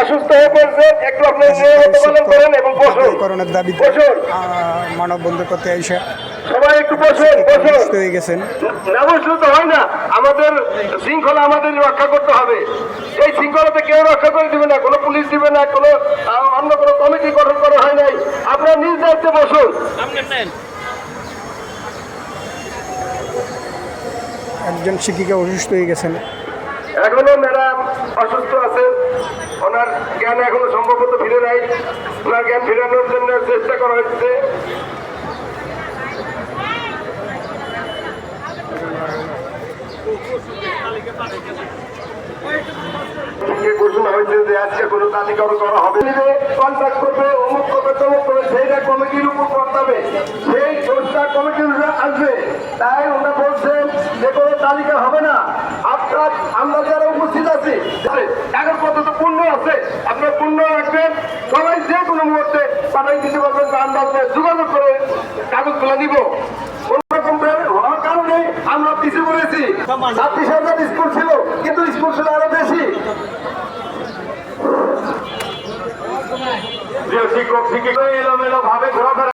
অসুস্থ হয়ে পড়ছেন, একটু আপনি নিয়মিত পালন করেন এবং বসুন। করোনার দাবিতে বসুন, মানববন্ধন করতে এসে সবাই একটু বসুন, বসুন। অসুস্থ হয়ে গেছেন। না বসলে তো হয় না, আমাদের শৃঙ্খলা আমাদের রক্ষা করতে হবে। এই শৃঙ্খলাতে কেউ রক্ষা করে দিবে না, কোনো পুলিশ দিবে না, কোনো অন্য কোনো কমিটি গঠন করা হয় নাই। আপনারা নিজ দায়িত্বে বসুন। একজন শিক্ষিকা অসুস্থ হয়ে গেছেন। এখনো ম্যাডাম অসুস্থ আছে, ওনার জ্ঞান এখনো সম্ভবত ফিরে নাই। ওনার জ্ঞান ফেরানোর জন্য চেষ্টা করা হচ্ছে। ঘোষণা হয়েছে যে আজকে কোনো তালিকাও করা হবে, কন্ট্যাক্ট করবে, অমুক করবে, তমুক করবে, সেইটা কমিটির উপর করতে সেই দোষটা কমিটির আসবে। তাই ওনারা বলছেন যে কোনো তালিকা হবে না। আপনার আমরা যারা উপস্থিত আছি কাগজপত্র তো পূর্ণ আছে, আপনার পূর্ণ রাখবেন। সবাই যে কোনো মুহূর্তে পাঠাই দিতে পারবেন, আমরা যোগাযোগ করে কাগজগুলো দিব। কোনোরকম হওয়ার কারণে আমরা পিছিয়ে পড়েছি। 36,000 স্কুল ছিল, কিন্তু স্কুল ছিল আরো বেশি। শিক্ষক শিক্ষিকা এলোমেলো ভাবে ঘোরাফেরা